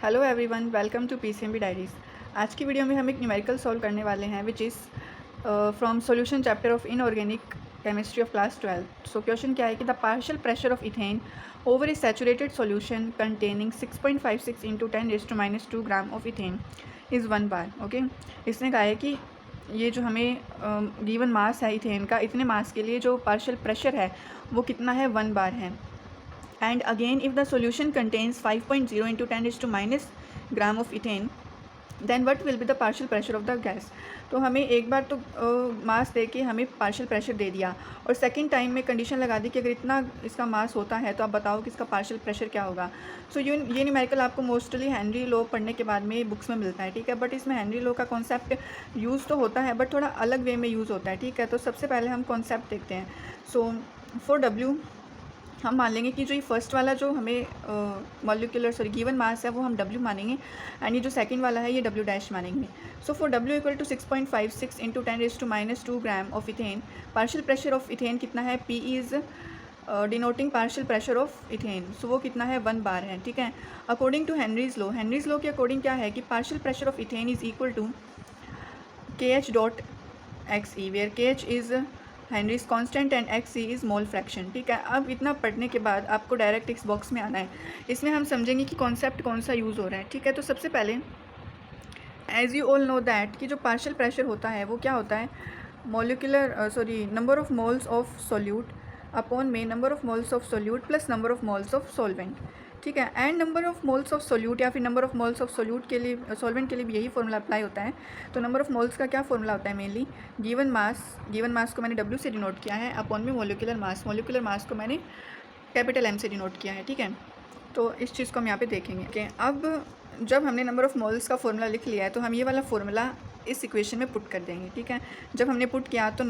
Hello everyone, welcome to PCMB diaries. आज की video में हम एक न्यूमेरिकल सॉल्व करने वाले हैं which is from solution chapter of inorganic chemistry of class 12। So question क्या है कि the partial pressure of ethane over A saturated solution containing 6.56 into 10⁻² gram of ethane is 1 bar. Okay, इसने कहा है कि ये जो हमें गिवन मास है इथेन का, इतने मास के लिए जो पार्शियल प्रेशर है वो कितना है, 1 बार है। And again, if the solution contains 5.0 into 10 raised to minus gram of ethane, then what will be the partial pressure of the gas? तो हमें एक बार तो मास दे के हमें पार्शियल प्रेशर दे दिया और सेकंड टाइम में कंडीशन लगा दी कि अगर इतना इसका मास होता है तो आप बताओ कि इसका पार्शियल प्रेशर क्या होगा। सो ये न्यूमेरिकल आपको मोस्टली हेनरी लॉ पढ़ने के बाद में बुक्स में मिलता है, ठीक है। बट इसमें हेनरी लॉ का कॉन्सेप्ट यूज़ तो होता है बट थोड़ा अलग वे में यूज़ होता है, ठीक है। तो सबसे पहले हम कॉन्सेप्ट देखते हैं। सो फॉर डब्ल्यू हम मान लेंगे कि जो ये फर्स्ट वाला जो हमें गिवन मास है वो हम W मानेंगे एंड ये जो सेकंड वाला है ये W डैश मानेंगे। So for W equal to 6.56 into 10⁻² gram of ethane, partial pressure of ethane कितना है, P is denoting partial pressure of ethane, so वो कितना है, 1 बार है, ठीक है। अकॉर्डिंग टू हेनरीज लॉ के अकॉर्डिंग क्या है कि partial pressure of ethane is equal to KH.XE where KH is Henry's constant and XE is mole fraction, ठीक है। अब इतना पढ़ने के बाद आपको डायरेक्ट इस बॉक्स में आना है। इसमें हम समझेंगे कि कॉन्सेप्ट कौन सा यूज़ हो रहा है, ठीक है। तो सबसे पहले as you all know that कि जो पार्शियल प्रेशर होता है वो क्या होता है, number of moles of solute upon में number of moles of solute plus number of moles of solvent, ठीक है। And number of moles of solute या फिर number of moles of solute के लिए, सॉल्वेंट के लिए भी यही फॉर्मूला अप्लाई होता है। तो नंबर ऑफ मोल्स का क्या फॉर्मूला होता है, मेनली गिवन मास को मैंने W से डिनोट किया है अपॉन में मोलिकुलर मास को मैंने कैपिटल M से डिनोट किया है, ठीक है। तो इस चीज़ को हम यहाँ पे देखेंगे कि अब जब हमने नंबर ऑफ़ मोल्स का फॉर्मूला लिख लिया है तो हम ये वाला फॉर्मूला इस इक्वेशन में पुट कर देंगे, ठीक है। जब हमने पुट किया तो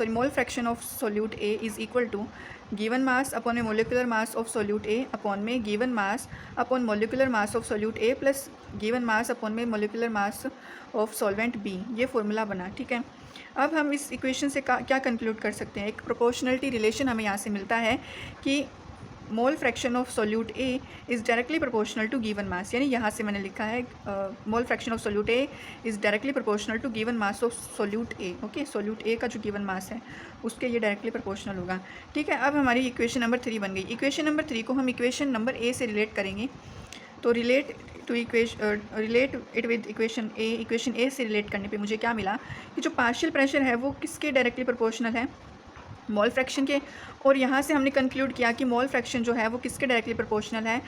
mole fraction of solute A is equal to given mass upon में molecular mass of solute A upon में given mass upon molecular mass of solute A plus given mass upon में molecular mass of solvent B, ये formula बना, ठीक है। अब हम इस इक्वेशन से क्या कंक्लूड कर सकते हैं, एक प्रोपोर्शनलिटी रिलेशन हमें यहाँ से मिलता है कि mole fraction of solute A is directly proportional to given mass, यानी यहाँ से मैंने लिखा है mole fraction of solute A is directly proportional to given mass of solute A, okay. Solute A का जो गिवन मास है उसके ये डायरेक्टली प्रोपोर्शनल होगा, ठीक है। अब हमारी इक्वेशन नंबर 3 बन गई। इक्वेशन नंबर 3 को हम इक्वेशन नंबर A से रिलेट करेंगे। तो relate it with equation A से रिलेट करने पे मुझे क्या मिला कि जो पार्शियल प्रेशर है वो किसके डायरेक्टली प्रोपोर्शनल है, मोल फ्रैक्शन के। और यहाँ से हमने कंक्लूड किया कि मोल फ्रैक्शन जो है वो किसके डायरेक्टली प्रोपोर्शनल है,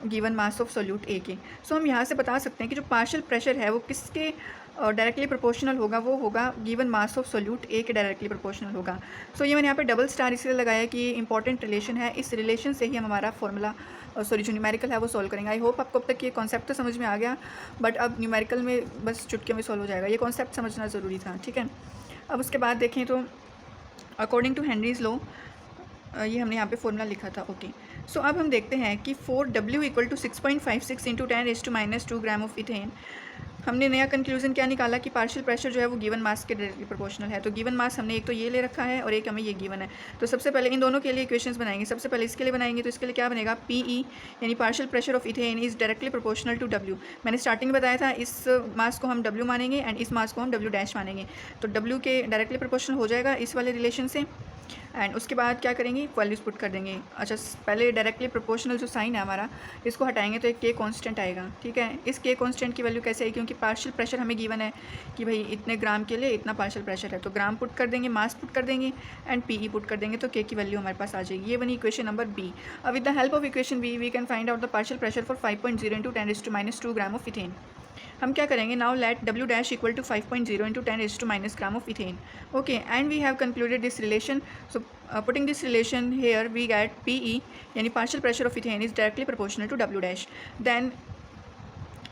given mass of solute A के। सो हम यहाँ से बता सकते हैं कि जो पार्शियल प्रेशर है वो किसके डायरेक्टली प्रोपोर्शनल होगा, वो होगा given mass of solute A के डायरेक्टली प्रोपोर्शनल होगा। सो ये मैंने यहाँ पे डबल स्टार इसलिए लगाया कि इंपॉर्टेंट रिलेशन है, इस रिलेशन से ही हम हमारा फॉर्मूला जो न्यूमेरिकल है वो सॉल्व करेंगे। आई होप आपको अब तक ये कॉन्सेप्ट तो समझ में आ गया, बट अब न्यूमेरिकल में बस चुटकियों में सॉल्व हो जाएगा। ये कॉन्सेप्ट समझना ज़रूरी था, ठीक है। अब उसके बाद देखें तो अकॉर्डिंग टू हेनरीज लॉ ये हमने यहाँ पे फॉर्मूला लिखा था, ओके। सो अब हम देखते हैं कि for W equal to 6.56 into 10⁻² gram of ethane, हमने नया कंक्लूजन क्या निकाला कि पार्शियल प्रेशर जो है वो गिवन मास के डायरेक्टली प्रोपोर्शनल है। तो गिवन मास हमने एक तो ये ले रखा है और एक हमें ये गिवन है। तो सबसे पहले इन दोनों के लिए इक्वेशंस बनाएंगे। सबसे पहले इसके लिए बनाएंगे तो इसके लिए क्या बनेगा, PE यानी partial pressure of ethane is directly proportional to W। मैंने स्टार्टिंग में बताया था इस मास को हम W मानेंगे एंड इस मास को हम W डैश मानेंगे। तो W के डायरेक्टली प्रोपोर्शनल हो जाएगा इस वाले रिलेशन से। एंड उसके बाद क्या करेंगे, वैल्यूज पुट कर देंगे। अच्छा, पहले डायरेक्टली प्रोपोर्शनल जो साइन है हमारा, इसको हटाएंगे तो एक K कांस्टेंट आएगा, ठीक है। इस K कांस्टेंट की वैल्यू कैसे आएगी, क्योंकि पार्शियल प्रेशर हमें गिवन है कि भाई इतने ग्राम के लिए इतना पार्शियल प्रेशर है, तो ग्राम पुट कर देंगे, मास पुट कर देंगे एंड PE पुट कर देंगे, तो K की वैल्यू हमारे पास आ जाएगी। ये बनी इक्वेशन नंबर B। अब with the help of equation B we can find out the partial pressure for 5.0 into 10⁻² gram of ethane. हम क्या करेंगे, now let W dash equal to 5.0 into 10⁻³ gram of ethane, okay. And we have concluded this relation. So putting this relation here we get PE यानी partial pressure of ethane is directly proportional to W dash. Then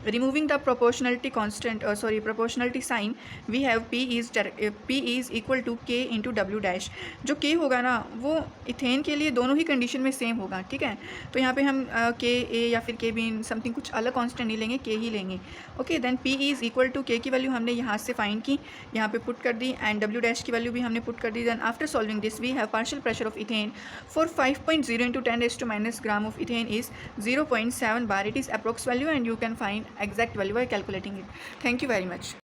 Removing the proportionality constant, proportionality sign, we have P is equal to K into W dash. जो K होगा ना वो ethane के लिए दोनों ही condition में same होगा, ठीक है। तो यहाँ पे हम K A या फिर K B समथिंग कुछ अलग कांस्टेंट नहीं लेंगे, K ही लेंगे। Okay, then P is equal to K की वैल्यू हमने यहाँ से फाइंड की, यहाँ पे पुट कर दी, एंड W डैश की वैल्यू भी हमने पुट कर दी। Then after solving this we have partial pressure of ethane for 5.0 into 10⁻⁻⁻ gram of ethane is 0.7 bar. It is approx value and you can find exact value by calculating it. Thank you very much.